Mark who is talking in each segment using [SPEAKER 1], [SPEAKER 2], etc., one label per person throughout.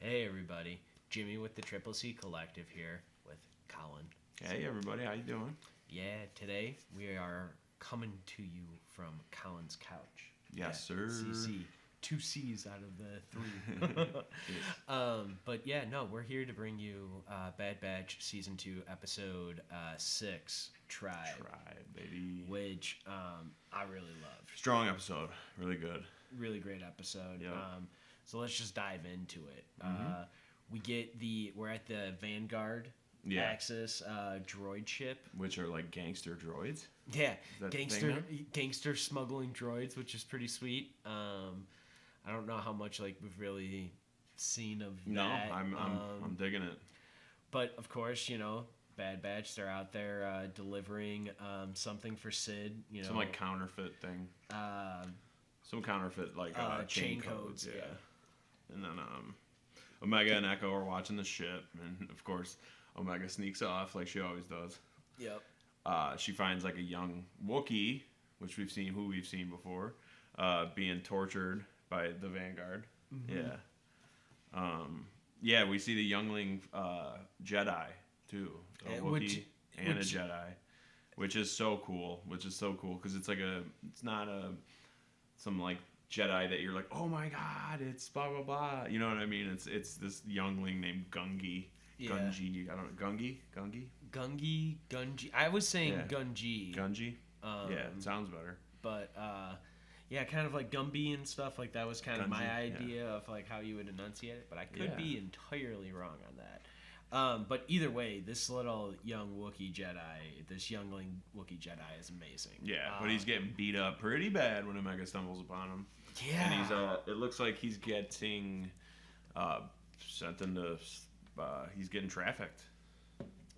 [SPEAKER 1] Hey everybody, Jimmy with the Triple C Collective here with Collin.
[SPEAKER 2] Hey everybody, how you doing?
[SPEAKER 1] Yeah, today we are coming to you from Collin's couch.
[SPEAKER 2] Yes, sir.
[SPEAKER 1] CC. Two C's out of the three. But yeah, no, we're here to bring you Bad Batch Season 2, Episode 6, Tribe.
[SPEAKER 2] Baby.
[SPEAKER 1] Which I really loved.
[SPEAKER 2] Strong episode. Really good.
[SPEAKER 1] Really great episode.
[SPEAKER 2] Yep.
[SPEAKER 1] So let's just dive into it. We're at the Vanguard Axis droid ship.
[SPEAKER 2] Which are like gangster droids.
[SPEAKER 1] Yeah,
[SPEAKER 2] That
[SPEAKER 1] gangster smuggling droids, which is pretty sweet. I don't know how much we've really seen of
[SPEAKER 2] No,
[SPEAKER 1] that.
[SPEAKER 2] I'm digging it.
[SPEAKER 1] But of course, Bad Batch, they're out there delivering something for Sid.
[SPEAKER 2] Some counterfeit thing. Some counterfeit chain codes. Yeah. And then Omega and Echo are watching the ship, and of course Omega sneaks off like she always does.
[SPEAKER 1] Yep.
[SPEAKER 2] She finds a young Wookiee, which we've seen before, being tortured by the Vanguard.
[SPEAKER 1] Mm-hmm.
[SPEAKER 2] Yeah. We see the youngling Jedi too, a Wookiee and a Jedi, which is so cool. Because it's not some Jedi that you're like, oh my god, it's blah blah blah. You know what I mean? It's this youngling named Gungi.
[SPEAKER 1] Yeah.
[SPEAKER 2] Gungi. I don't know.
[SPEAKER 1] Gungi. I was saying
[SPEAKER 2] Yeah.
[SPEAKER 1] Gungi.
[SPEAKER 2] Gungi. Yeah, it sounds better.
[SPEAKER 1] But yeah, kind of like Gumby and stuff. That was kind of my
[SPEAKER 2] Gungi,
[SPEAKER 1] idea of how you would enunciate it. But I could
[SPEAKER 2] Yeah.
[SPEAKER 1] be entirely wrong on that. But either way, this little young Wookiee Jedi, this youngling Wookiee Jedi is amazing.
[SPEAKER 2] Yeah, but he's getting beat up pretty bad when Omega stumbles upon him.
[SPEAKER 1] Yeah.
[SPEAKER 2] And it looks like he's getting sent into, he's getting trafficked.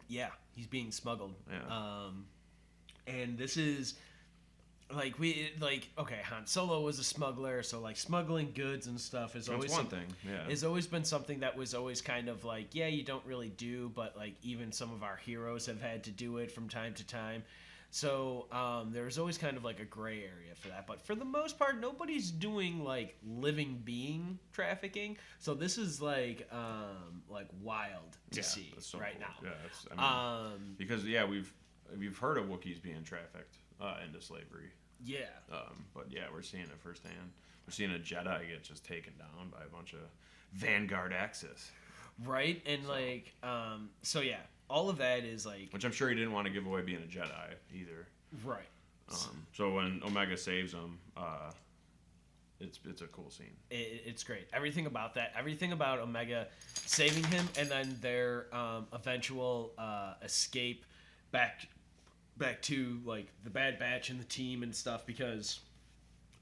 [SPEAKER 1] Yeah, he's being smuggled.
[SPEAKER 2] Yeah.
[SPEAKER 1] And this is okay, Han Solo was a smuggler, so smuggling goods and stuff is always
[SPEAKER 2] That's one thing. Yeah.
[SPEAKER 1] has always been something that was always kind of yeah, you don't really do, but even some of our heroes have had to do it from time to time. So there was always kind of a gray area for that, but for the most part, nobody's doing living being trafficking. So this is wild to see
[SPEAKER 2] that's so
[SPEAKER 1] right
[SPEAKER 2] cool.
[SPEAKER 1] now.
[SPEAKER 2] Yeah, because we've heard of Wookiees being trafficked into slavery.
[SPEAKER 1] Yeah.
[SPEAKER 2] But yeah, we're seeing it firsthand. We're seeing a Jedi get just taken down by a bunch of Vanguard Axis.
[SPEAKER 1] Right, and so yeah, all of that is
[SPEAKER 2] which I'm sure he didn't want to give away being a Jedi either.
[SPEAKER 1] right.
[SPEAKER 2] So when Omega saves him, it's a cool scene.
[SPEAKER 1] It's great. Everything about that, everything about Omega saving him, and then their eventual escape back to the Bad Batch and the team and stuff, because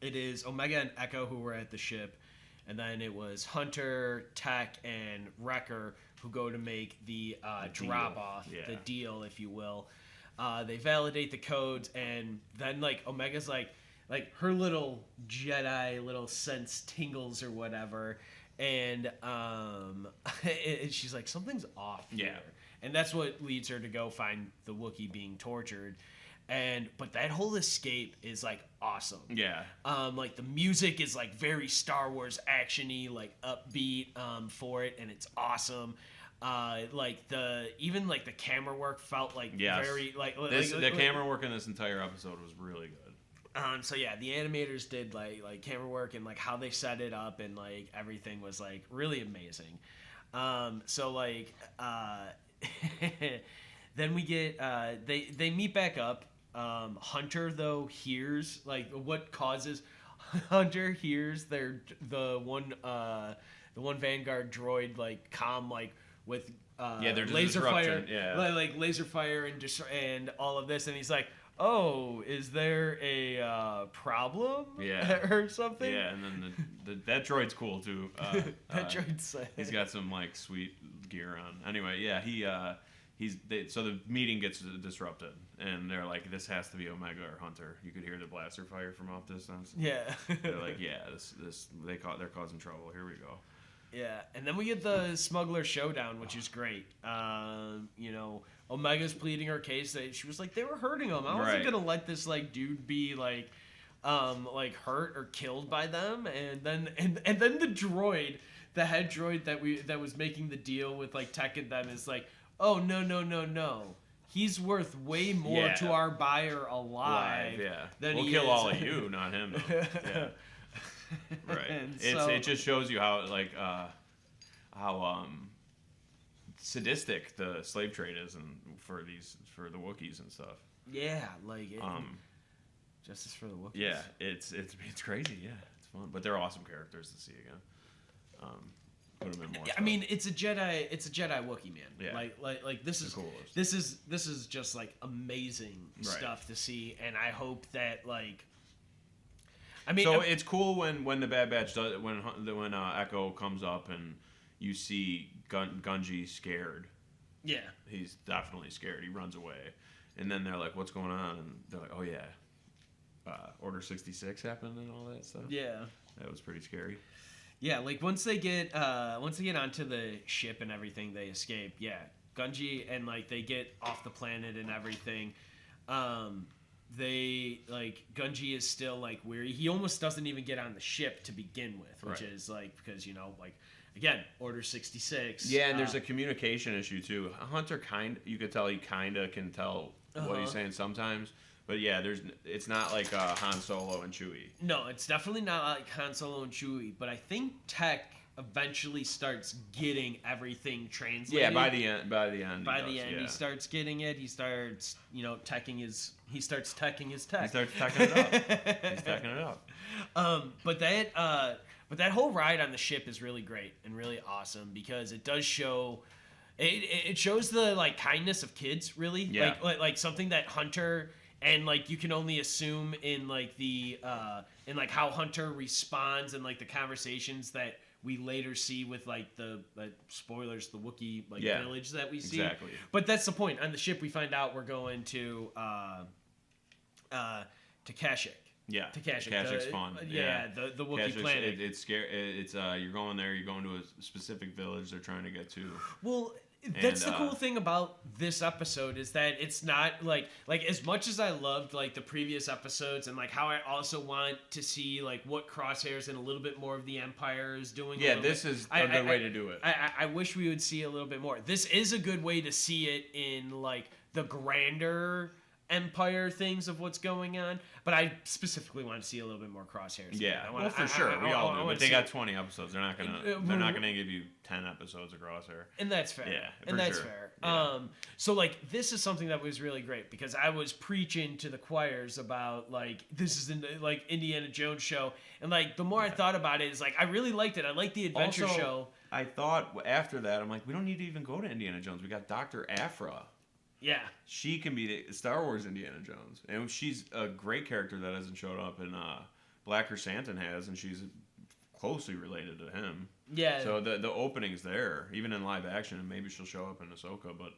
[SPEAKER 1] it is Omega and Echo who were at the ship, and then it was Hunter, Tech, and Wrecker who go to make the drop-off, the deal, if you will. They validate the codes, and then Omega's her little Jedi little sense tingles or whatever, and she's like, something's off here.
[SPEAKER 2] Yeah.
[SPEAKER 1] And that's what leads her to go find the Wookiee being tortured. But that whole escape is awesome.
[SPEAKER 2] Yeah.
[SPEAKER 1] The music is very Star Wars actiony, upbeat for it, and it's awesome. The camera work felt very
[SPEAKER 2] the camera work in this entire episode was really good.
[SPEAKER 1] So yeah, the animators did camera work, and how they set it up, and everything was really amazing. Then we get they meet back up. Hunter though hears what causes Hunter hears the one Vanguard droid comm with
[SPEAKER 2] there's
[SPEAKER 1] laser fire,
[SPEAKER 2] yeah.
[SPEAKER 1] Laser fire and all of this, and he's like, oh, is there a problem?
[SPEAKER 2] Yeah.
[SPEAKER 1] Or something?
[SPEAKER 2] Yeah, and then that droid's cool too.
[SPEAKER 1] That droid's
[SPEAKER 2] he's got some sweet gear on. Anyway, yeah, so the meeting gets disrupted, and they're like, this has to be Omega or Hunter. You could hear the blaster fire from off distance.
[SPEAKER 1] Yeah.
[SPEAKER 2] They're like, yeah, they're causing trouble. Here we go.
[SPEAKER 1] Yeah, and then we get the smuggler showdown, which is great. Omega's pleading her case that she was like, they were hurting him. I wasn't gonna let this dude be hurt or killed by them. And then the droid the head droid that was making the deal with like Tech and them is like, oh no. He's worth way more to our buyer alive. Than
[SPEAKER 2] we'll
[SPEAKER 1] he
[SPEAKER 2] kill
[SPEAKER 1] is.
[SPEAKER 2] all of you, not him. Though. Yeah. Right. It just shows you how how sadistic the slave trade is, and for the Wookiees and stuff.
[SPEAKER 1] Yeah, like justice for the Wookiees.
[SPEAKER 2] Yeah, it's crazy. Yeah, it's fun, but they're awesome characters to see again. Put them in more.
[SPEAKER 1] I mean, it's a Jedi Wookiee, man.
[SPEAKER 2] Yeah.
[SPEAKER 1] Like this is
[SPEAKER 2] coolest.
[SPEAKER 1] This is just like amazing stuff to see, and I hope that like. I mean,
[SPEAKER 2] so it's cool when the Bad Batch does when Echo comes up and you see Gunji scared.
[SPEAKER 1] Yeah.
[SPEAKER 2] He's definitely scared. He runs away, and then they're like, "What's going on?" And they're like, "Oh yeah, Order 66 happened and all that stuff."
[SPEAKER 1] Yeah.
[SPEAKER 2] That was pretty scary.
[SPEAKER 1] Yeah, like once they get onto the ship and everything, they escape. Yeah, Gunji and like they get off the planet and everything. They like Gunji is still like weary. He almost doesn't even get on the ship to begin with, which is like because like again Order 66.
[SPEAKER 2] Yeah, and there's a communication issue too. Hunter you could tell he kind of can tell what he's saying sometimes. But yeah, it's not like Han Solo and Chewie. No,
[SPEAKER 1] it's definitely not like Han Solo and Chewie. But I think Tech eventually starts getting everything translated.
[SPEAKER 2] Yeah, by the end.
[SPEAKER 1] He starts getting it. He starts, teching his. He starts teching his tech.
[SPEAKER 2] He starts teching it up. He's teching it up.
[SPEAKER 1] But that whole ride on the ship is really great and really awesome because it does show. It shows the like kindness of kids, really.
[SPEAKER 2] Yeah.
[SPEAKER 1] Like something that Hunter. And like you can only assume in like the in like how Hunter responds and like the conversations that we later see with like the spoilers, the Wookiee village that we see.
[SPEAKER 2] Exactly.
[SPEAKER 1] But that's the point. On the ship, we find out we're going to Kashyyyk.
[SPEAKER 2] Yeah.
[SPEAKER 1] To Kashyyyk.
[SPEAKER 2] Kashyyy's fun.
[SPEAKER 1] The Wookiee planet.
[SPEAKER 2] It's scary. It's you're going there. You're going to a specific village they're trying to get to.
[SPEAKER 1] Well. That's the cool thing about this episode is that it's not like as much as I loved like the previous episodes and like how I also want to see like what Crosshairs and a little bit more of the Empire is doing.
[SPEAKER 2] Yeah, this is a good way to do it.
[SPEAKER 1] I wish we would see a little bit more. This is a good way to see it in like the grander Empire things of what's going on, but I specifically want to see a little bit more Crosshairs.
[SPEAKER 2] Yeah, well, for sure, we all do. But they got 20 episodes. They're not gonna give you 10 episodes of Crosshair.
[SPEAKER 1] And that's fair.
[SPEAKER 2] Yeah,
[SPEAKER 1] and that's fair. Yeah. So like this is something that was really great because I was preaching to the choirs about like this is like Indiana Jones show, and like the more I thought about it, is like I really liked it. I liked the adventure show.
[SPEAKER 2] I thought after that, I'm like, we don't need to even go to Indiana Jones. We got Dr. Aphra.
[SPEAKER 1] Yeah.
[SPEAKER 2] She can be the Star Wars Indiana Jones. And she's a great character that hasn't showed up. And Black Chrysanthemum has, and she's closely related to him.
[SPEAKER 1] Yeah.
[SPEAKER 2] So the opening's there, even in live action. And maybe she'll show up in Ahsoka. But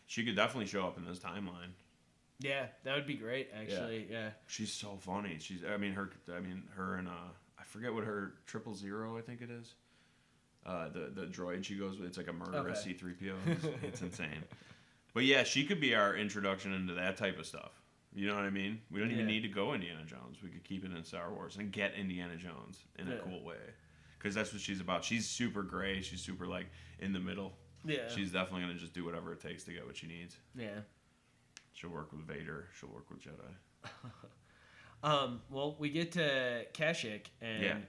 [SPEAKER 2] she could definitely show up in this timeline.
[SPEAKER 1] Yeah, that would be great, actually. Yeah.
[SPEAKER 2] She's so funny. Her and I forget what her 000, I think it is. The droid she goes with, it's like a murderous C-3PO. It's insane. But yeah, she could be our introduction into that type of stuff. You know what I mean? We don't even need to go Indiana Jones. We could keep it in Star Wars and get Indiana Jones in a cool way. Because that's what she's about. She's super gray. She's super, like, in the middle. Yeah. She's definitely going to just do whatever it takes to get what she needs.
[SPEAKER 1] Yeah.
[SPEAKER 2] She'll work with Vader. She'll work with Jedi.
[SPEAKER 1] Well, we get to Kashyyyk, and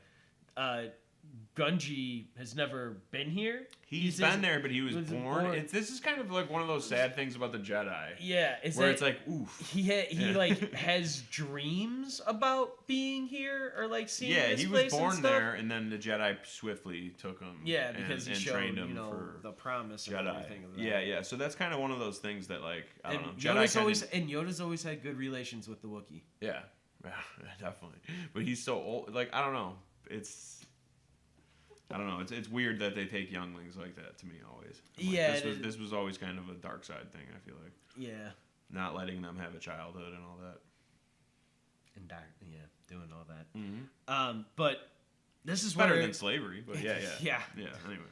[SPEAKER 1] Gunji has never been here.
[SPEAKER 2] He's been there, but he was born. This is kind of like one of those sad things about the Jedi.
[SPEAKER 1] Yeah,
[SPEAKER 2] where it's like, oof.
[SPEAKER 1] He like has dreams about being here or like seeing this place.
[SPEAKER 2] Yeah, he was born there, and then the Jedi swiftly took him.
[SPEAKER 1] Yeah, because he showed
[SPEAKER 2] trained him for
[SPEAKER 1] the promise of
[SPEAKER 2] Jedi.
[SPEAKER 1] everything. Of that.
[SPEAKER 2] Yeah. So that's kind of one of those things that like I don't know.
[SPEAKER 1] Yoda's always had good relations with the Wookiee.
[SPEAKER 2] Yeah, definitely. But he's so old. Like I don't know. I don't know. It's weird that they take younglings like that. To me, always. This was always kind of a dark side thing. I feel like.
[SPEAKER 1] Yeah.
[SPEAKER 2] Not letting them have a childhood and all that.
[SPEAKER 1] And doing all that.
[SPEAKER 2] Mm-hmm.
[SPEAKER 1] But this is
[SPEAKER 2] better than slavery. But yeah.
[SPEAKER 1] Yeah.
[SPEAKER 2] Anyway.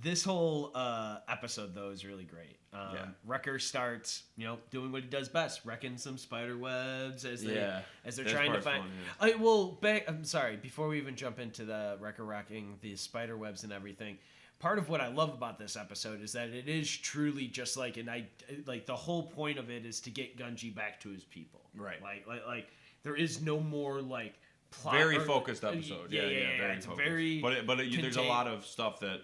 [SPEAKER 1] This whole episode though is really great.
[SPEAKER 2] Yeah.
[SPEAKER 1] Wrecker starts, doing what he does best, wrecking some spider webs as they're
[SPEAKER 2] This
[SPEAKER 1] trying to
[SPEAKER 2] part's
[SPEAKER 1] find. I'm sorry. Before we even jump into the Wrecker wrecking the spider webs and everything, part of what I love about this episode is that it is truly just like the whole point of it is to get Gunji back to his people.
[SPEAKER 2] Right.
[SPEAKER 1] Like there is no more like plot.
[SPEAKER 2] Very focused episode. Yeah. Very
[SPEAKER 1] it's
[SPEAKER 2] focused.
[SPEAKER 1] very
[SPEAKER 2] There's a lot of stuff that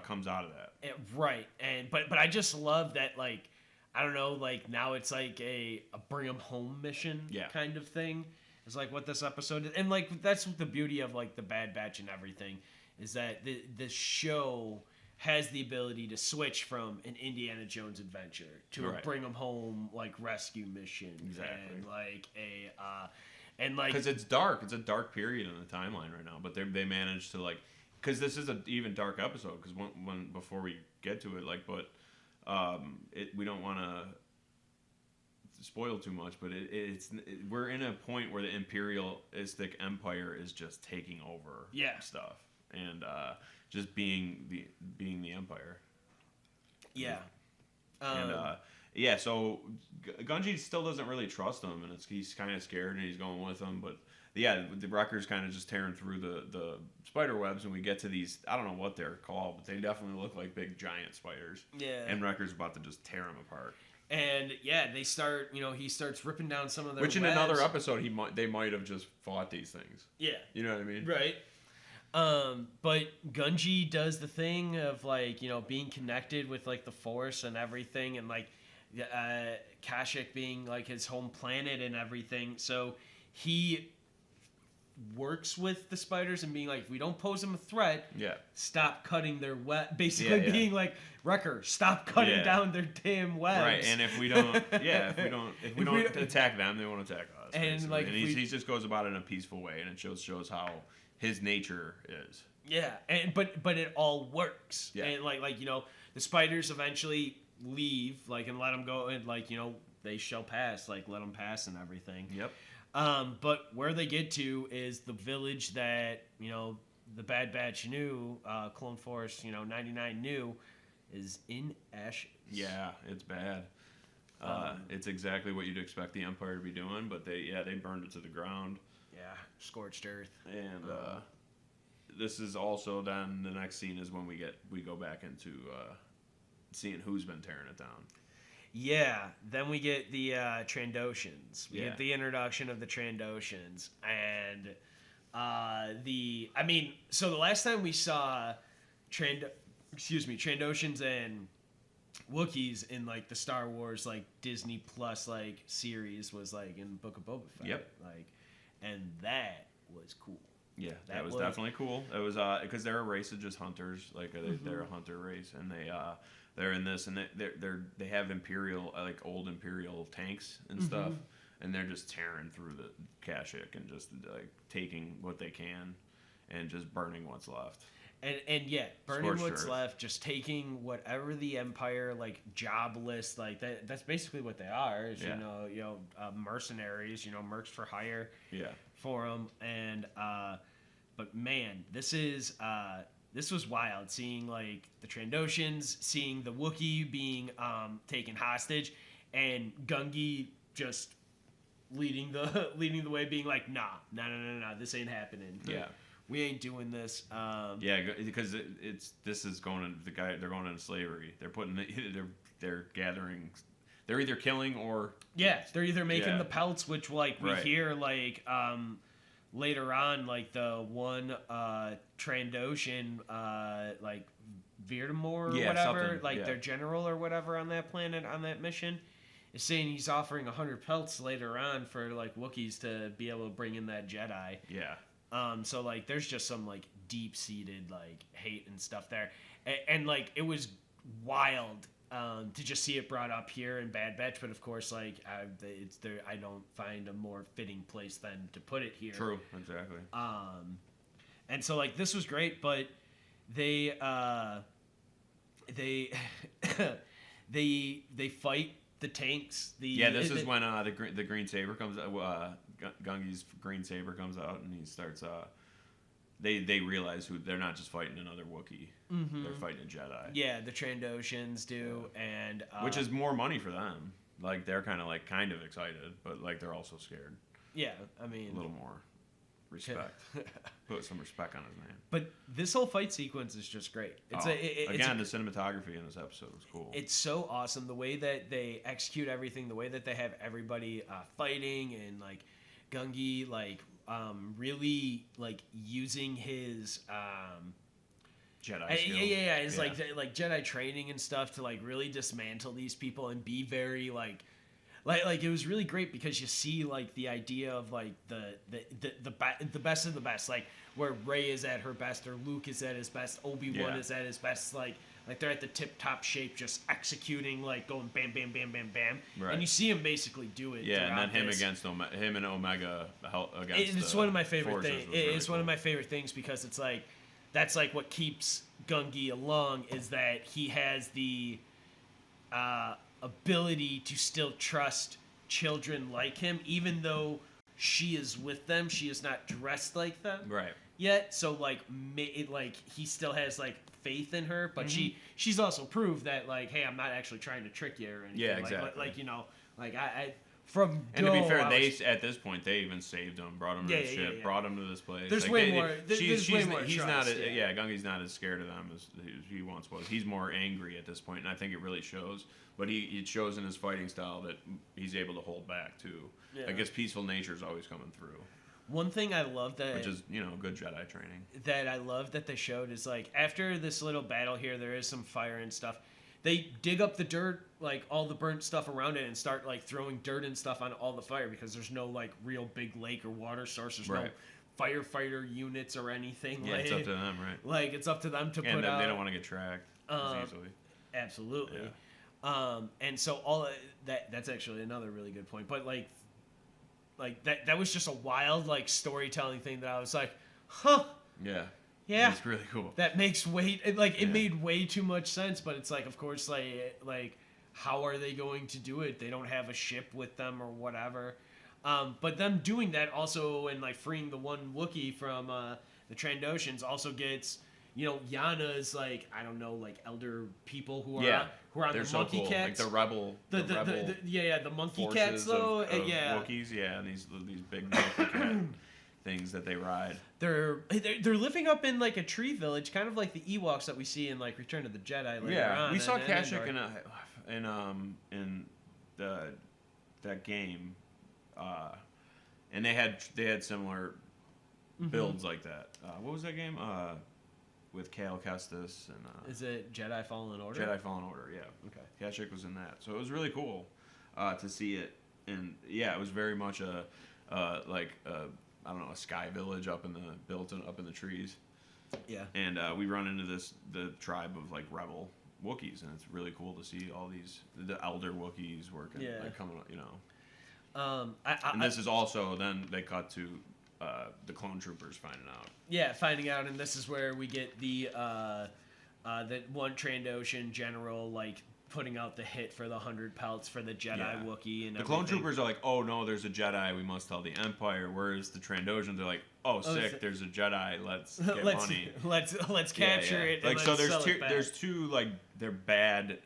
[SPEAKER 2] comes out of that.
[SPEAKER 1] Right. But I just love that, like, I don't know, like now it's like a bring 'em home mission kind of thing. It's like what this episode is, and like that's the beauty of like the Bad Batch and everything is that the show has the ability to switch from an Indiana Jones adventure to a bring 'em home like rescue mission.
[SPEAKER 2] Exactly.
[SPEAKER 1] And like
[SPEAKER 2] because it's dark. It's a dark period in the timeline right now, but they managed to like. Because this is an even dark episode. Because when before we get to it, we don't want to spoil too much. But we're in a point where the imperialistic empire is just taking over stuff and just being the empire.
[SPEAKER 1] Yeah.
[SPEAKER 2] So Gunji still doesn't really trust him, and he's kind of scared, and he's going with him, but. Yeah, the Wrecker's kind of just tearing through the spider webs, and we get to these. I don't know what they're called, but they definitely look like big giant spiders.
[SPEAKER 1] Yeah.
[SPEAKER 2] And Wrecker's about to just tear them apart.
[SPEAKER 1] And they start. He starts ripping down some of their.
[SPEAKER 2] Which in
[SPEAKER 1] webs.
[SPEAKER 2] another episode, they might have just fought these things.
[SPEAKER 1] Yeah.
[SPEAKER 2] You know what I mean?
[SPEAKER 1] Right. But Gunji does the thing of like being connected with like the Force and everything, and like Kashyyyk being like his home planet and everything. So he works with the spiders and being like, if we don't pose them a threat, stop cutting their web. Basically, being like, Wrecker, stop cutting down their damn webs.
[SPEAKER 2] Right, and if we don't attack them, they won't attack us.
[SPEAKER 1] And like,
[SPEAKER 2] he just goes about it in a peaceful way, and it shows how his nature is.
[SPEAKER 1] Yeah, but it all works.
[SPEAKER 2] Yeah,
[SPEAKER 1] and like the spiders eventually leave, like, and let them go, and like they shall pass, like let them pass and everything.
[SPEAKER 2] Yep.
[SPEAKER 1] But where they get to is the village that, the Bad Batch knew, Clone Force, 99 knew, is in ashes.
[SPEAKER 2] Yeah, it's bad. It's exactly what you'd expect the Empire to be doing, but they burned it to the ground.
[SPEAKER 1] Yeah, scorched earth.
[SPEAKER 2] And this is also then the next scene is when we go back into seeing who's been tearing it down.
[SPEAKER 1] Yeah, then we get the Trandoshans. We get the introduction of the Trandoshans, and so the last time we saw Trandoshans and Wookiees in like the Star Wars like Disney Plus like series was like in Book of Boba Fett.
[SPEAKER 2] Yep.
[SPEAKER 1] Like, and that was cool.
[SPEAKER 2] Yeah, that was definitely cool. It was because they're a race of just hunters. Like they're a hunter race, and they're in this, and they have old Imperial tanks and stuff, and they're just tearing through the Kashyyyk and just like taking what they can, and just burning what's left.
[SPEAKER 1] And burning
[SPEAKER 2] Scorched
[SPEAKER 1] what's
[SPEAKER 2] earth.
[SPEAKER 1] left, just taking whatever the Empire like jobless, like that's basically what they are. Is, mercenaries, mercs for hire.
[SPEAKER 2] Yeah.
[SPEAKER 1] For them, and but man, this was wild. Seeing like the Trandoshans, seeing the Wookiee being taken hostage, and Gungi just leading the way, being like, nah, this ain't happening.
[SPEAKER 2] Yeah.
[SPEAKER 1] We ain't doing this.
[SPEAKER 2] Because this is going they're going into slavery. They're gathering. They're either killing or
[SPEAKER 1] they're either making the pelts, which like we hear like later on, like the one Trandoshan like Virdamore or whatever, like their general or whatever on that planet on that mission, is saying he's offering 100 pelts later on for like Wookiees to be able to bring in that Jedi.
[SPEAKER 2] Yeah.
[SPEAKER 1] So like there's just some like deep seated like hate and stuff there, and like it was wild to just see it brought up here in Bad Batch, but of course like it's there. I don't find a more fitting place than to put it here.
[SPEAKER 2] True, exactly.
[SPEAKER 1] And so like this was great, but they they fight the tanks.
[SPEAKER 2] This is when the green saber comes. Gungi's green saber comes out, and he starts they realize who they're not just fighting another Wookiee. Mm-hmm. They're fighting a Jedi.
[SPEAKER 1] Yeah, the Trandoshans do, and
[SPEAKER 2] which is more money for them. Like they're kind of excited, but like they're also scared.
[SPEAKER 1] Yeah, I mean
[SPEAKER 2] a little more respect. Put some respect on his name.
[SPEAKER 1] But this whole fight sequence is just great. It's
[SPEAKER 2] the cinematography in this episode was cool.
[SPEAKER 1] It's so awesome the way that they execute everything, the way that they have everybody fighting, and like Gungi really like using his
[SPEAKER 2] Jedi skills.
[SPEAKER 1] It's like Jedi training and stuff to like really dismantle these people and be very like it was really great because you see like the idea of like the best of the best, like where Rey is at her best or Luke is at his best, Obi-Wan is at his best, like they're at the tip top shape, just executing, like going bam bam bam bam bam, right. And you see him basically do it.
[SPEAKER 2] Yeah, and then him and Omega against.
[SPEAKER 1] It's one of my favorite things. It's one of my favorite things because it's like that's like what keeps Gungi along is that he has the ability to still trust children like him, even though she is with them. She is not dressed like them,
[SPEAKER 2] right?
[SPEAKER 1] Yet, so like he still has like faith in her, but she's also proved that like, hey, I'm not actually trying to trick you or anything.
[SPEAKER 2] Yeah, exactly.
[SPEAKER 1] I from
[SPEAKER 2] and to be fair, at this point they even saved him, brought him to the ship, brought him to this place.
[SPEAKER 1] There's way more. He's
[SPEAKER 2] not. Gungi's not as scared of them as he once was. He's more angry at this point, and I think it really shows. But it shows in his fighting style that he's able to hold back too. Yeah. I guess peaceful nature is always coming through.
[SPEAKER 1] One thing I love
[SPEAKER 2] which is good Jedi training
[SPEAKER 1] that I love that they showed is like after this little battle here, there is some fire and stuff. They dig up the dirt, like all the burnt stuff around it, and start like throwing dirt and stuff on all the fire because there's no like real big lake or water source. There's no firefighter units or anything.
[SPEAKER 2] Yeah, it's up to them, right?
[SPEAKER 1] Like it's up to them to
[SPEAKER 2] put
[SPEAKER 1] out.
[SPEAKER 2] They don't want to get tracked as easily.
[SPEAKER 1] Absolutely. Yeah. And so all that's actually another really good point. But like that was just a wild like storytelling thing that I was like, huh.
[SPEAKER 2] Yeah.
[SPEAKER 1] Yeah,
[SPEAKER 2] it's really cool.
[SPEAKER 1] That makes it made way too much sense, but it's like, of course, like how are they going to do it? They don't have a ship with them or whatever. But them doing that also and like freeing the one Wookiee from the Trandoshans also gets Yana's like I don't know like elder people who are on the
[SPEAKER 2] so
[SPEAKER 1] monkey
[SPEAKER 2] cool.
[SPEAKER 1] cats,
[SPEAKER 2] like the rebel
[SPEAKER 1] the monkey cats though
[SPEAKER 2] of Wookiees and these big monkey cat things that they ride.
[SPEAKER 1] They're living up in like a tree village, kind of like the Ewoks that we see in like Return of the Jedi. Later on,
[SPEAKER 2] we saw Kashyyyk in that game, and they had similar builds like that. What was that game? With Cal Kestis and
[SPEAKER 1] is it Jedi Fallen Order?
[SPEAKER 2] Jedi Fallen Order, yeah. Okay. Kashyyyk was in that, so it was really cool to see it, and it was very much I don't know, a sky village built up in the trees.
[SPEAKER 1] Yeah.
[SPEAKER 2] And we run into the tribe of like rebel Wookiees, and it's really cool to see all the elder Wookiees working, like coming up, and this is also then they cut to the clone troopers finding out. Yeah,
[SPEAKER 1] finding out, and this is where we get the one Trandoshan general like putting out the hit for the 100 pelts for the Jedi Wookiee and
[SPEAKER 2] the clone troopers are like, oh no, there's a Jedi, we must tell the Empire. Whereas the Trandoshans are like, oh sick, there's a Jedi, let's get money.
[SPEAKER 1] Let's capture it.
[SPEAKER 2] Like so, there's two like they're bad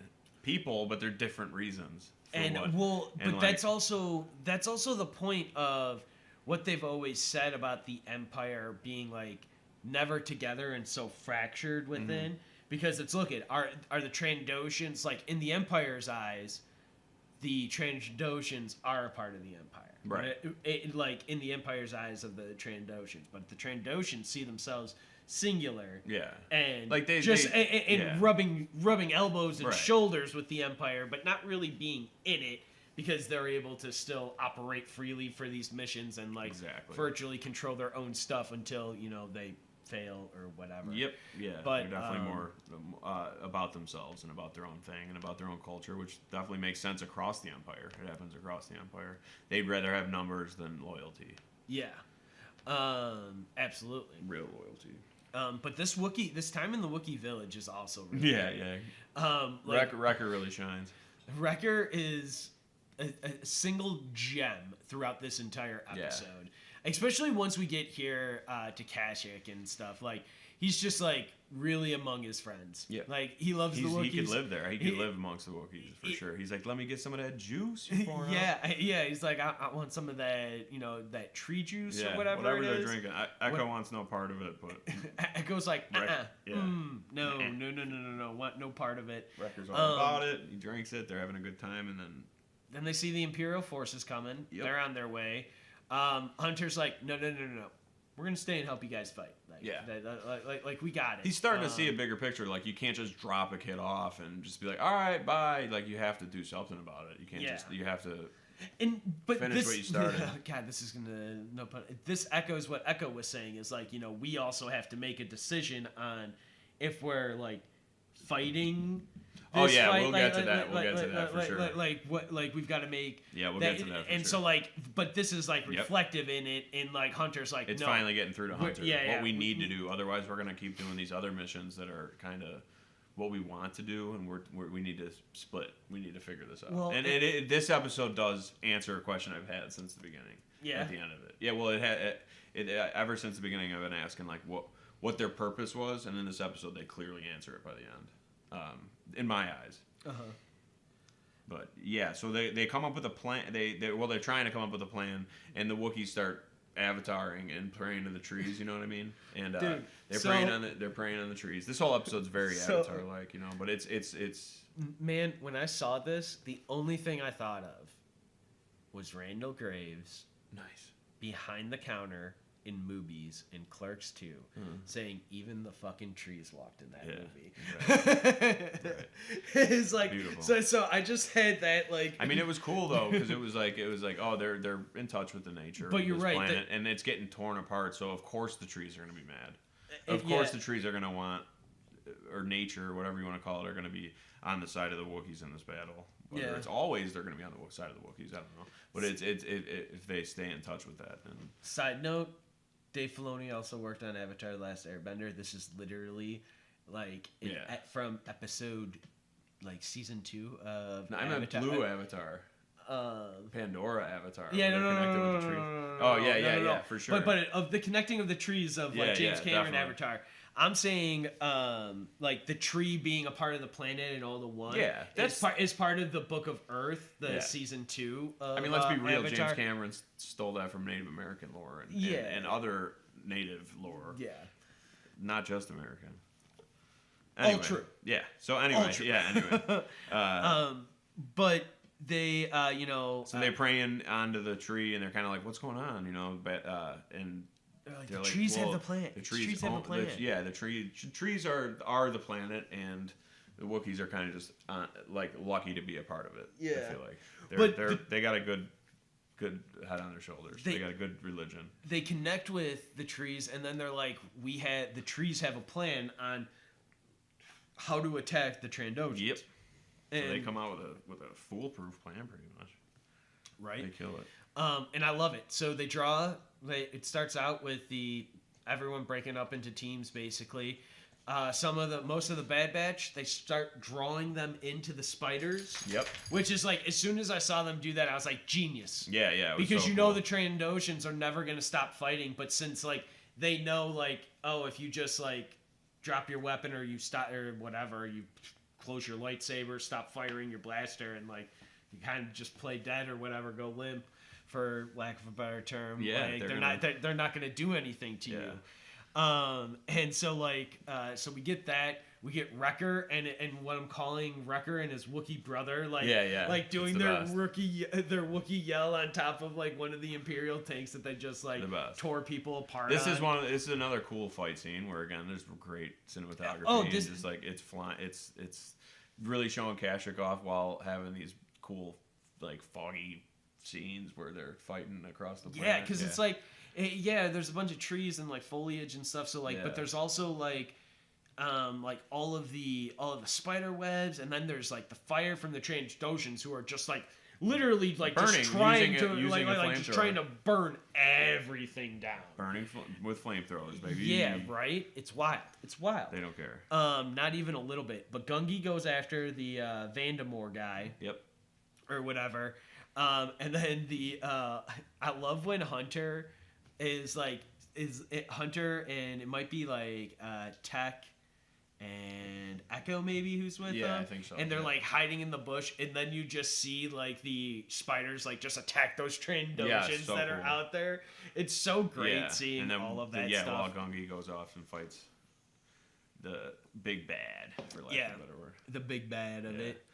[SPEAKER 2] people, but they're different reasons.
[SPEAKER 1] That's also the point of what they've always said about the Empire being like never together and so fractured within. Mm-hmm. Because are the Trandoshans, like in the Empire's eyes, the Trandoshans are a part of the Empire.
[SPEAKER 2] Right.
[SPEAKER 1] Like in the Empire's eyes of the Trandoshans. But the Trandoshans see themselves singular.
[SPEAKER 2] Yeah.
[SPEAKER 1] And
[SPEAKER 2] like
[SPEAKER 1] rubbing elbows and shoulders with the Empire, but not really being in it because they're able to still operate freely for these missions and like virtually control their own stuff until, they fail or whatever.
[SPEAKER 2] Yep. Yeah. But they're definitely more about themselves and about their own thing and about their own culture, which definitely makes sense across the Empire. It happens across the Empire. They'd rather have numbers than loyalty.
[SPEAKER 1] Yeah. Absolutely.
[SPEAKER 2] Real loyalty.
[SPEAKER 1] But this time in the Wookiee village is also really
[SPEAKER 2] great. Wrecker really shines.
[SPEAKER 1] Wrecker is a single gem throughout this entire episode. especially once we get here to Kashyyyk and stuff. Like he's just like really among his friends.
[SPEAKER 2] Yeah.
[SPEAKER 1] Like he loves the Wookiees.
[SPEAKER 2] He could live there. He could live amongst the Wookiees for sure. He's like, let me get some of that juice.
[SPEAKER 1] Yeah. He's like, I want some of that, that tree juice or whatever
[SPEAKER 2] they're
[SPEAKER 1] it is.
[SPEAKER 2] drinking. Echo wants no part of it, but
[SPEAKER 1] Echo's like,
[SPEAKER 2] yeah.
[SPEAKER 1] No, want no part of it.
[SPEAKER 2] Wrecker's all about it. He drinks it. They're having a good time, and
[SPEAKER 1] then they see the Imperial forces coming.
[SPEAKER 2] Yep.
[SPEAKER 1] They're on their way. Hunter's like, no. We're gonna stay and help you guys fight. Like we got it.
[SPEAKER 2] He's starting to see a bigger picture. Like you can't just drop a kid off and just be like, all right, bye. Like you have to do something about it. You can't you have to finish what you started.
[SPEAKER 1] God, this is gonna no pun. This echoes what Echo was saying. Is like we also have to make a decision on if we're like fighting.
[SPEAKER 2] We'll get to that. We'll get to that for sure.
[SPEAKER 1] Like we've got to make.
[SPEAKER 2] Yeah, we'll get to that.
[SPEAKER 1] And so but this is like reflective in it, and like Hunter's like,
[SPEAKER 2] it's finally getting through to Hunter. What we need to do. Otherwise, we're gonna keep doing these other missions that are kind of what we want to do, and we need to split. We need to figure this out. Well, and this episode does answer a question I've had since the beginning.
[SPEAKER 1] Yeah.
[SPEAKER 2] At the end of it. Yeah. Well, ever since the beginning, I've been asking like what their purpose was, and in this episode, they clearly answer it by the end. In my eyes. But yeah, so they come up with a plan. They're trying to come up with a plan, and the Wookiees start avataring and praying to the trees. You know what I mean? And they're praying on the trees. This whole episode's very Avatar like, but it's.
[SPEAKER 1] Man, when I saw this, the only thing I thought of was Randall Graves.
[SPEAKER 2] Nice.
[SPEAKER 1] Behind the counter in movies in Clerks 2 saying even the fucking trees walked in that movie.
[SPEAKER 2] Right.
[SPEAKER 1] It's like
[SPEAKER 2] beautiful.
[SPEAKER 1] So I just had that like
[SPEAKER 2] I mean it was cool though because it was like oh they're in touch with the nature
[SPEAKER 1] but
[SPEAKER 2] of
[SPEAKER 1] you're
[SPEAKER 2] this
[SPEAKER 1] right
[SPEAKER 2] planet and it's getting torn apart, so of course the trees are going to be mad. Of course the trees are going to want, or nature or whatever you want to call it, are going to be on the side of the Wookiees in this battle. Whether it's always they're going to be on the side of the Wookiees, I don't know. But it's if they stay in touch with that. Then.
[SPEAKER 1] Side note, Dave Filoni also worked on Avatar: The Last Airbender. This is literally like from episode season 2 of
[SPEAKER 2] I meant Blue Avatar. Pandora Avatar.
[SPEAKER 1] Yeah,
[SPEAKER 2] no, for sure.
[SPEAKER 1] But of the connecting of the trees of James Cameron Avatar. I'm saying the tree being a part of the planet and all the one.
[SPEAKER 2] Yeah,
[SPEAKER 1] is part of the Book of Earth, the season 2. Of,
[SPEAKER 2] let's be real.
[SPEAKER 1] Avatar.
[SPEAKER 2] James Cameron stole that from Native American lore and other native lore.
[SPEAKER 1] Yeah,
[SPEAKER 2] not just American. Anyway,
[SPEAKER 1] all true.
[SPEAKER 2] Yeah. So anyway,
[SPEAKER 1] but they,
[SPEAKER 2] So they're praying onto the tree, and they're kind of like, "What's going on?" And
[SPEAKER 1] the trees have the planet.
[SPEAKER 2] The trees have the planet. The trees are the planet, and the Wookiees are kind of just lucky to be a part of it.
[SPEAKER 1] Yeah,
[SPEAKER 2] I feel like they got a good head on their shoulders. They got a good religion.
[SPEAKER 1] They connect with the trees, and then they're like, the trees have a plan on how to attack the Trandoshans.
[SPEAKER 2] Yep. And so they come out with a foolproof plan, pretty much.
[SPEAKER 1] Right.
[SPEAKER 2] They kill it.
[SPEAKER 1] And I love it. So they draw. It starts out with everyone breaking up into teams, basically. Most of the Bad Batch, they start drawing them into the spiders.
[SPEAKER 2] Yep.
[SPEAKER 1] Which is like, as soon as I saw them do that, I was like, genius.
[SPEAKER 2] Yeah.
[SPEAKER 1] Because the Trandoshans are never gonna stop fighting, but since they know if you just drop your weapon or you stop or whatever, you close your lightsaber, stop firing your blaster, and you kind of just play dead or whatever, go limp, for lack of a better term.
[SPEAKER 2] Yeah,
[SPEAKER 1] they're not gonna do anything to you. And so so we get that. We get Wrecker and what I'm calling Wrecker and his Wookiee brother, doing their Wookiee yell on top of one of the Imperial tanks that they just tore people apart.
[SPEAKER 2] This is another cool fight scene where again there's great cinematography. It's flying. It's really showing Kashyyyk off while having these cool foggy scenes where they're fighting across the planet.
[SPEAKER 1] Yeah, because it's there's a bunch of trees and foliage and stuff. So but there's also all of the spider webs, and then there's the fire from the Trandoshans who are just literally
[SPEAKER 2] burning,
[SPEAKER 1] just trying
[SPEAKER 2] just
[SPEAKER 1] trying to burn everything down.
[SPEAKER 2] Burning with flamethrowers, baby.
[SPEAKER 1] Yeah, right. It's wild.
[SPEAKER 2] They don't care.
[SPEAKER 1] Not even a little bit. But Gungi goes after the Vandamore guy.
[SPEAKER 2] Yep.
[SPEAKER 1] Or whatever. And then I love when Hunter is like is it Hunter and it might be like Tech and Echo maybe who's with them.
[SPEAKER 2] I think so.
[SPEAKER 1] And they're like hiding in the bush, and then you just see like the spiders like just attack those Trandoshans
[SPEAKER 2] so
[SPEAKER 1] that are
[SPEAKER 2] cool.
[SPEAKER 1] out there. It's so great seeing
[SPEAKER 2] and then,
[SPEAKER 1] all of that
[SPEAKER 2] while
[SPEAKER 1] stuff.
[SPEAKER 2] Gungi goes off and fights the big bad, for lack of a better word.
[SPEAKER 1] The big bad of it.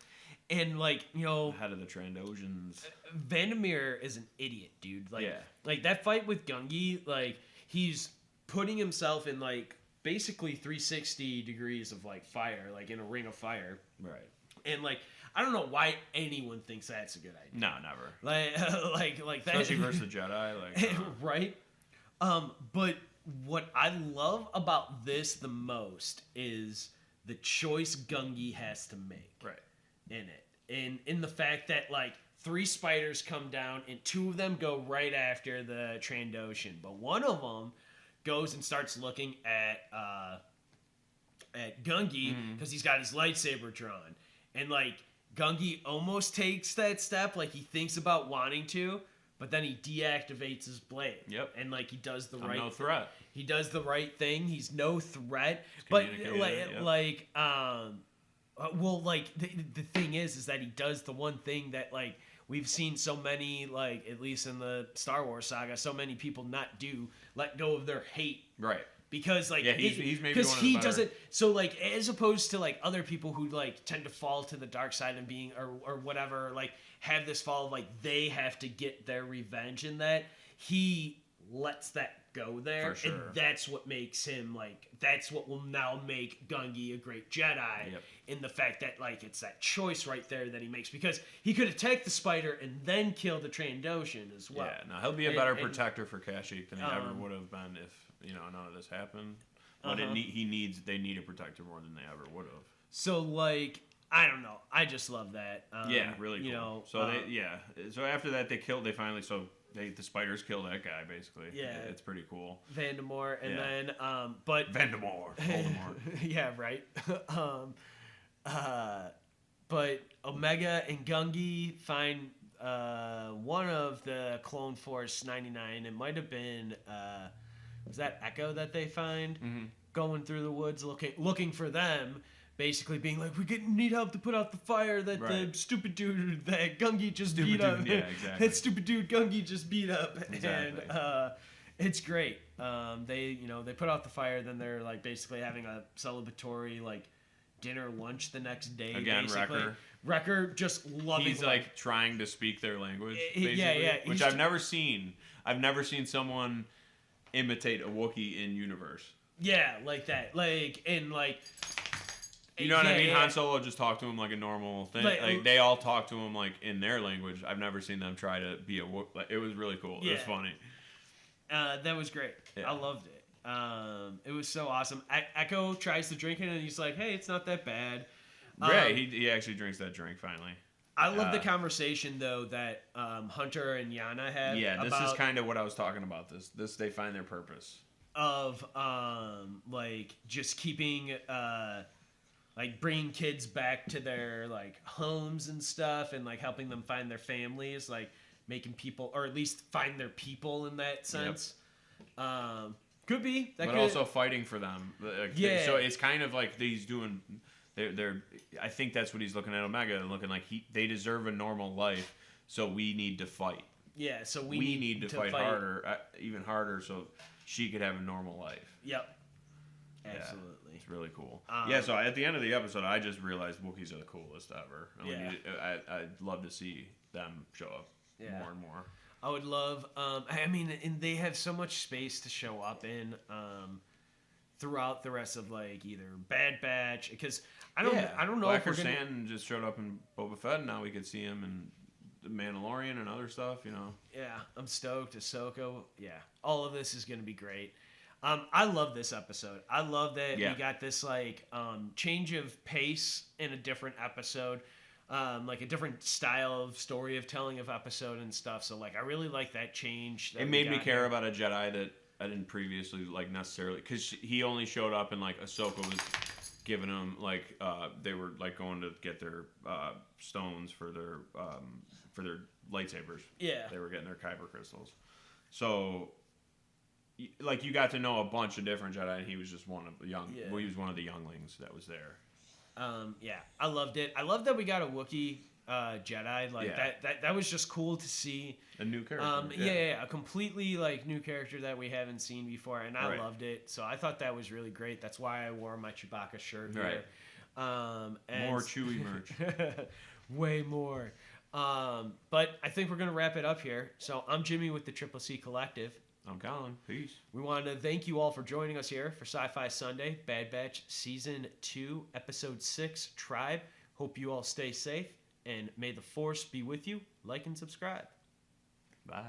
[SPEAKER 1] And like, you know,
[SPEAKER 2] head of the Trandoshans.
[SPEAKER 1] Vandermeer is an idiot, dude. Like,
[SPEAKER 2] Yeah.
[SPEAKER 1] like that fight with Gungi, like he's putting himself in like basically 360 degrees of like fire, like in a ring of fire.
[SPEAKER 2] Right.
[SPEAKER 1] And like I don't know why anyone thinks that's a good idea.
[SPEAKER 2] No, never.
[SPEAKER 1] Like that.
[SPEAKER 2] Especially versus the Jedi, like
[SPEAKER 1] right. But what I love about this the most is the choice Gungi has to make.
[SPEAKER 2] Right.
[SPEAKER 1] In it. And in the fact that like 3 spiders come down and 2 of them go right after the Trandoshan, but one of them goes and starts looking at Gungi because he's got his lightsaber drawn, and like Gungi almost takes that step, like he thinks about wanting to, but then he deactivates his blade.
[SPEAKER 2] Yep.
[SPEAKER 1] And like he does the
[SPEAKER 2] I'm
[SPEAKER 1] right.
[SPEAKER 2] no threat.
[SPEAKER 1] He does the right thing. He's no threat, but well, like the thing is that he does the one thing that like we've seen so many, like at least in the Star Wars saga, so many people not do, let go of their hate.
[SPEAKER 2] Right.
[SPEAKER 1] Because like
[SPEAKER 2] he's maybe
[SPEAKER 1] because
[SPEAKER 2] one of
[SPEAKER 1] he
[SPEAKER 2] the better...
[SPEAKER 1] doesn't, so like as opposed to like other people who like tend to fall to the dark side and being or whatever, like have this fall of like they have to get their revenge in that, he lets that go there.
[SPEAKER 2] For sure.
[SPEAKER 1] And that's what makes him like, that's what will now make Gungi a great Jedi.
[SPEAKER 2] Yep.
[SPEAKER 1] In the fact that like it's that choice right there that he makes, because he could attack the spider and then kill the Trandoshan as well.
[SPEAKER 2] Yeah, no, he'll be a better protector for Kashyyyk than he ever would have been if none of this happened. But they need a protector more than they ever would have.
[SPEAKER 1] So like I don't know, I just love that.
[SPEAKER 2] Really cool.
[SPEAKER 1] You know,
[SPEAKER 2] so so after that the spiders kill that guy basically.
[SPEAKER 1] Yeah,
[SPEAKER 2] it's pretty cool.
[SPEAKER 1] Vandemore and then but
[SPEAKER 2] Vandemore, Voldemort.
[SPEAKER 1] Yeah, right. But Omega and Gungi find one of the Clone Force 99. It might have been was that Echo that they find going through the woods looking for them, basically being like, we need help to put out the fire that the stupid dude that Gungi just beat up.
[SPEAKER 2] Yeah, exactly.
[SPEAKER 1] That stupid dude Gungi just beat up.
[SPEAKER 2] Exactly.
[SPEAKER 1] And it's great. They put out the fire, then they're like basically having a celebratory like dinner lunch the next day.
[SPEAKER 2] Again,
[SPEAKER 1] basically.
[SPEAKER 2] Wrecker
[SPEAKER 1] just loving.
[SPEAKER 2] He's like trying to speak their language, basically,
[SPEAKER 1] yeah.
[SPEAKER 2] Which I've never seen. I've never seen someone imitate a Wookiee in universe.
[SPEAKER 1] Yeah, like that. Like and like.
[SPEAKER 2] You know what I mean? Han Solo just talked to him like a normal thing. Like they all talk to him like in their language. I've never seen them try to be a Wookiee. Like, it was really cool. Yeah. It was funny.
[SPEAKER 1] That was great. Yeah. I loved it. It was so awesome. Echo tries to drink it, and he's like, "Hey, it's not that bad."
[SPEAKER 2] Right. He actually drinks that drink finally.
[SPEAKER 1] I love the conversation though that Hunter and Yana had.
[SPEAKER 2] Yeah, this is kind of what I was talking about. This they find their purpose
[SPEAKER 1] of like just keeping like bringing kids back to their like homes and stuff, and like helping them find their families, like making people, or at least find their people in that sense. Yep. Could be that, but
[SPEAKER 2] also fighting for them. So it's kind of like he's doing. They're. I think that's what he's looking at Omega and looking like they deserve a normal life, so we need to fight.
[SPEAKER 1] Yeah. So we
[SPEAKER 2] need to fight harder, even harder, so she could have a normal life.
[SPEAKER 1] Yep. Absolutely.
[SPEAKER 2] Yeah, it's really cool. So at the end of the episode, I just realized Wookiees are the coolest ever. I'd love to see them show up more and more.
[SPEAKER 1] I would love. I mean, and they have so much space to show up in throughout the rest of like either Bad Batch, because I don't know
[SPEAKER 2] Blacker
[SPEAKER 1] if we're
[SPEAKER 2] Sand just showed up in Boba Fett, and now we could see him in The Mandalorian and other stuff.
[SPEAKER 1] Yeah, I'm stoked. Ahsoka. Yeah, all of this is gonna be great. I love this episode. I love that we got this like change of pace in a different episode. Like a different style of story of telling of episode and stuff. So like I really like that change.
[SPEAKER 2] It made me care about a Jedi that I didn't previously like necessarily, because he only showed up and like Ahsoka was giving him like they were like going to get their stones for their lightsabers.
[SPEAKER 1] Yeah,
[SPEAKER 2] they were getting their kyber crystals. So like you got to know a bunch of different Jedi, and he was just one of the young.
[SPEAKER 1] Yeah.
[SPEAKER 2] Well, he was one of the younglings that was there.
[SPEAKER 1] Yeah, I loved it. I love that we got a Wookiee Jedi. Like
[SPEAKER 2] Yeah.
[SPEAKER 1] that was just cool to see.
[SPEAKER 2] A new character.
[SPEAKER 1] Yeah, a completely like new character that we haven't seen before, and I
[SPEAKER 2] Right.
[SPEAKER 1] loved it. So I thought that was really great. That's why I wore my Chewbacca shirt
[SPEAKER 2] Right.
[SPEAKER 1] here. And
[SPEAKER 2] More Chewie merch.
[SPEAKER 1] way more. But I think we're gonna wrap it up here. So I'm Jimmy with the Triple C Collective.
[SPEAKER 2] I'm Collin. Peace.
[SPEAKER 1] We wanted to thank you all for joining us here for Sci-Fi Sunday, Bad Batch Season 2, Episode 6, Tribe. Hope you all stay safe, and may the Force be with you. Like and subscribe.
[SPEAKER 2] Bye.